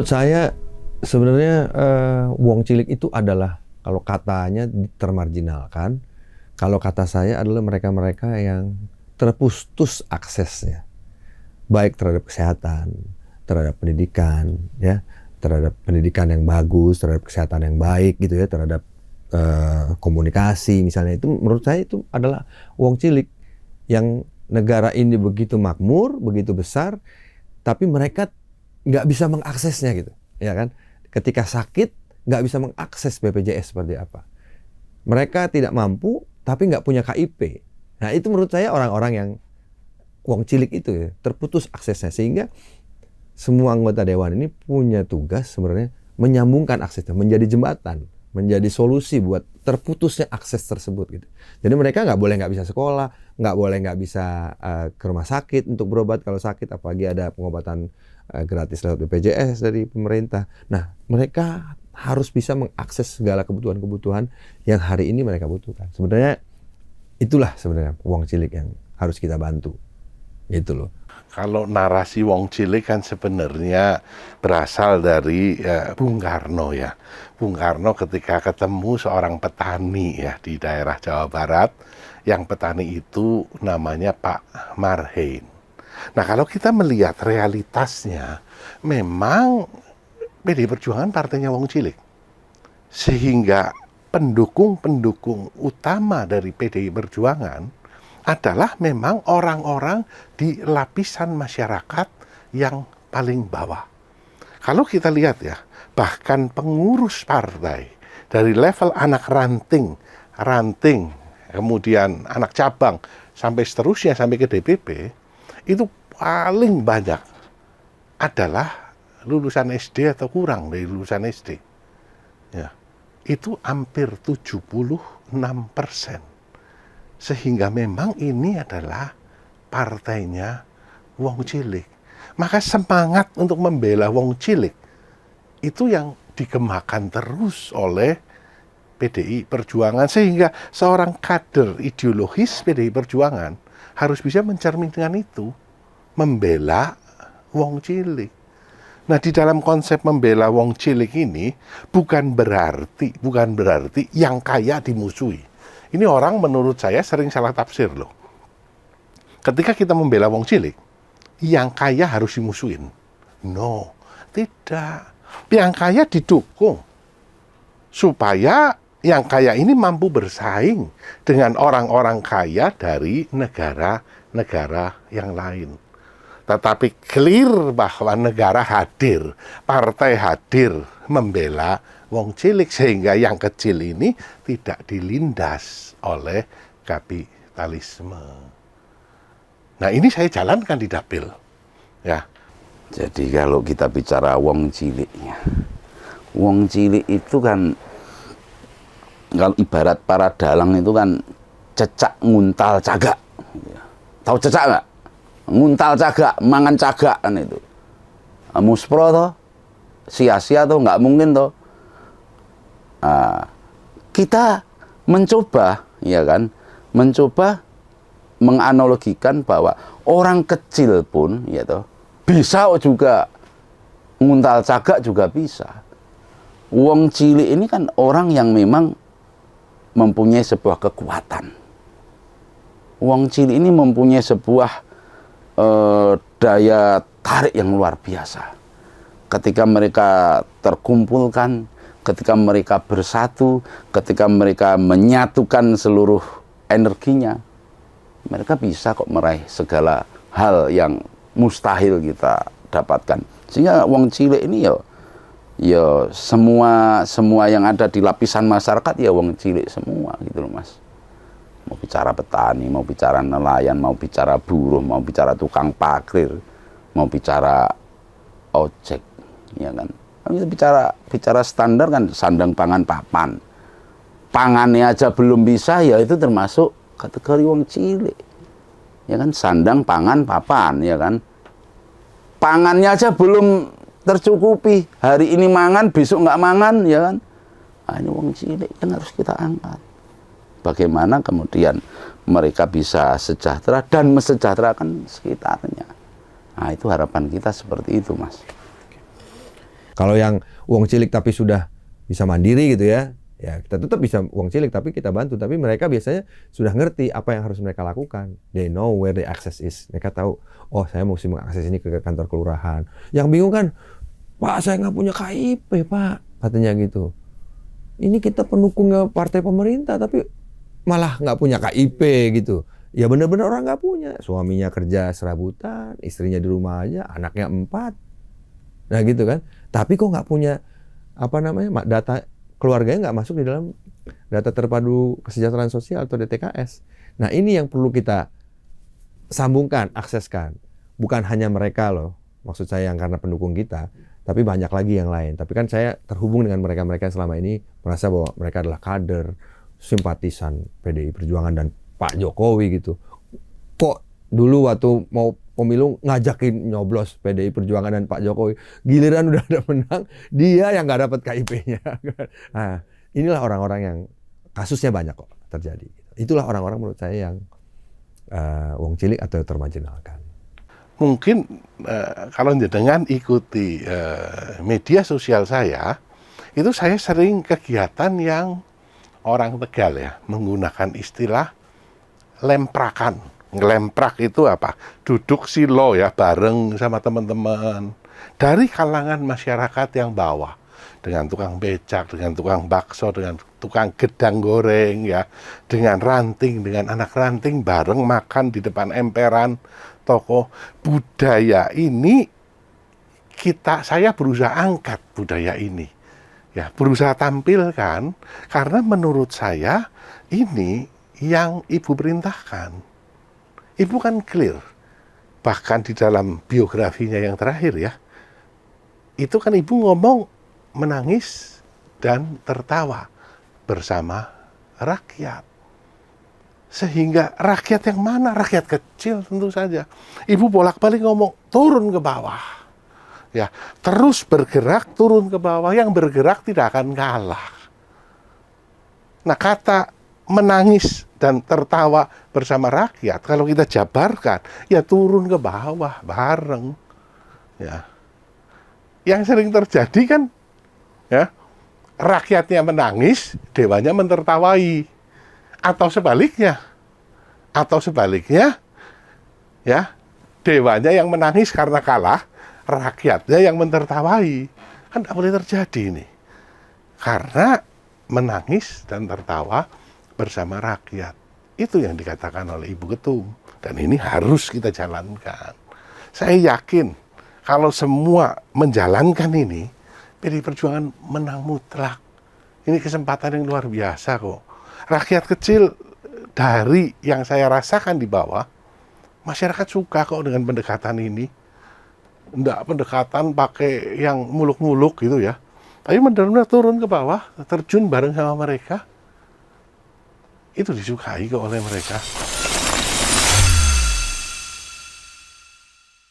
Menurut saya sebenarnya wong cilik itu adalah, kalau katanya termarginalkan, kalau kata saya adalah mereka-mereka yang terputus aksesnya, baik terhadap kesehatan, terhadap pendidikan, ya, terhadap pendidikan yang bagus, terhadap kesehatan yang baik gitu ya, terhadap komunikasi misalnya. Itu menurut saya itu adalah wong cilik yang negara ini begitu makmur, begitu besar, tapi mereka nggak bisa mengaksesnya gitu, ya kan? Ketika sakit nggak bisa mengakses BPJS seperti apa. Mereka tidak mampu, tapi nggak punya KIP. Nah itu menurut saya orang-orang yang wong cilik itu ya, terputus aksesnya, sehingga semua anggota dewan ini punya tugas sebenarnya menyambungkan aksesnya, menjadi jembatan, menjadi solusi buat terputusnya akses tersebut gitu. Jadi mereka nggak bisa sekolah, nggak bisa ke rumah sakit untuk berobat kalau sakit, apalagi ada pengobatan gratis lewat BPJS dari pemerintah. Nah, mereka harus bisa mengakses segala kebutuhan-kebutuhan yang hari ini mereka butuhkan. Sebenarnya itulah sebenarnya wong cilik yang harus kita bantu. Itu loh. Kalau narasi wong cilik kan sebenarnya berasal dari Bung Karno ya. Bung Karno ketika ketemu seorang petani ya di daerah Jawa Barat, yang petani itu namanya Pak Marhein. Nah kalau kita melihat realitasnya, memang PDI Perjuangan partainya wong cilik. Sehingga pendukung-pendukung utama dari PDI Perjuangan adalah memang orang-orang di lapisan masyarakat yang paling bawah. Kalau kita lihat ya, bahkan pengurus partai dari level anak ranting, kemudian anak cabang, sampai seterusnya sampai ke DPP, itu paling banyak adalah lulusan SD atau kurang dari lulusan SD. Ya, itu hampir 76%. Sehingga memang ini adalah partainya wong cilik. Maka semangat untuk membela wong cilik itu yang digemakan terus oleh PDI Perjuangan, sehingga seorang kader ideologis PDI Perjuangan harus bisa mencerminkan itu, membela wong cilik. Nah, di dalam konsep membela wong cilik ini bukan berarti yang kaya dimusuhi. Ini orang menurut saya sering salah tafsir loh. Ketika kita membela wong cilik, yang kaya harus dimusuhin. No, tidak. Yang kaya didukung supaya yang kaya ini mampu bersaing dengan orang-orang kaya dari negara-negara yang lain. Tetapi clear bahwa negara hadir, partai hadir membela wong cilik, sehingga yang kecil ini tidak dilindas oleh kapitalisme. Nah ini saya jalankan di dapil. Ya. Jadi kalau kita bicara wong ciliknya, wong cilik itu kan, kalau ibarat para dalang itu kan cecak nguntal cagak. Tahu cecak nggak? Nguntal cagak, mangan cagak kan itu. Muspro toh, sia-sia toh, nggak mungkin toh. Kita mencoba, ya kan, mencoba menganalogikan bahwa orang kecil pun, ya toh, bisa juga nguntal cagak juga bisa. Wong cilik ini kan orang yang memang mempunyai sebuah kekuatan. Wong cilik ini mempunyai sebuah daya tarik yang luar biasa. Ketika mereka terkumpulkan, ketika mereka bersatu, ketika mereka menyatukan seluruh energinya, mereka bisa kok meraih segala hal yang mustahil kita dapatkan. Sehingga wong cilik ini ya semua yang ada di lapisan masyarakat ya wong cilik semua gitu loh Mas. Mau bicara petani, mau bicara nelayan, mau bicara buruh, mau bicara tukang parkir, mau bicara ojek, ya kan. Kita bicara standar kan, sandang pangan papan. Pangannya aja belum bisa, ya itu termasuk kategori wong cilik. Ya kan, sandang pangan papan, ya kan. Pangannya aja belum tercukupi. Hari ini mangan, besok nggak mangan, ya kan. Nah, ini wong cilik yang harus kita angkat. Bagaimana kemudian mereka bisa sejahtera dan mesejahterakan sekitarnya. Nah, itu harapan kita seperti itu, Mas. Kalau yang uang cilik tapi sudah bisa mandiri gitu ya, ya kita tetap bisa uang cilik tapi kita bantu. Tapi mereka biasanya sudah ngerti apa yang harus mereka lakukan. They know where the access is. Mereka tahu, oh saya mesti mengakses ini ke kantor kelurahan. Yang bingung kan, Pak saya nggak punya KIP Pak, katanya gitu. Ini kita pendukungnya partai pemerintah tapi malah nggak punya KIP gitu. Ya benar-benar orang nggak punya. Suaminya kerja serabutan, istrinya di rumah aja, anaknya 4. Nah gitu kan. Tapi kok nggak punya data keluarganya nggak masuk di dalam data terpadu kesejahteraan sosial atau DTKS. Nah ini yang perlu kita sambungkan, akseskan. Bukan hanya mereka loh, maksud saya yang karena pendukung kita, tapi banyak lagi yang lain. Tapi kan saya terhubung dengan mereka-mereka yang selama ini merasa bahwa mereka adalah kader, simpatisan PDI Perjuangan dan Pak Jokowi gitu. Kok dulu waktu mau pemilu ngajakin nyoblos PDI Perjuangan dan Pak Jokowi, giliran udah ada menang, dia yang nggak dapat KIP-nya. Nah, inilah orang-orang yang kasusnya banyak kok terjadi. Itulah orang-orang menurut saya yang wong cilik atau termarginalkan. Mungkin kalau dengan ikuti media sosial saya, itu saya sering kegiatan yang orang Tegal ya, menggunakan istilah lemprakan. Ngelemprak itu apa? Duduk silo ya, bareng sama teman-teman. Dari kalangan masyarakat yang bawah. Dengan tukang becak, dengan tukang bakso, dengan tukang gedang goreng ya. Dengan ranting, dengan anak ranting, bareng makan di depan emperan toko. Budaya ini saya berusaha angkat budaya ini, ya berusaha tampilkan karena menurut saya ini yang Ibu perintahkan. Ibu kan clear, bahkan di dalam biografinya yang terakhir ya, itu kan Ibu ngomong menangis dan tertawa bersama rakyat. Sehingga rakyat yang mana? Rakyat kecil tentu saja. Ibu bolak-balik ngomong turun ke bawah. Ya, terus bergerak turun ke bawah. Yang bergerak tidak akan kalah. Nah, kata menangis dan tertawa bersama rakyat, kalau kita jabarkan, ya turun ke bawah bareng. Ya. Yang sering terjadi kan, ya, rakyatnya menangis, dewanya mentertawai. Atau sebaliknya, ya, dewanya yang menangis karena kalah, rakyatnya yang mentertawai. Kan tidak boleh terjadi ini. Karena menangis dan tertawa bersama rakyat. Itu yang dikatakan oleh Ibu Ketum. Dan ini harus kita jalankan. Saya yakin kalau semua menjalankan ini, PDI Perjuangan menang mutlak. Ini kesempatan yang luar biasa kok. Rakyat kecil dari yang saya rasakan di bawah, masyarakat suka kok dengan pendekatan ini. Enggak pendekatan pakai yang muluk-muluk gitu ya. Tapi benar-benar turun ke bawah, terjun bareng sama mereka. Itu disukai kok oleh mereka.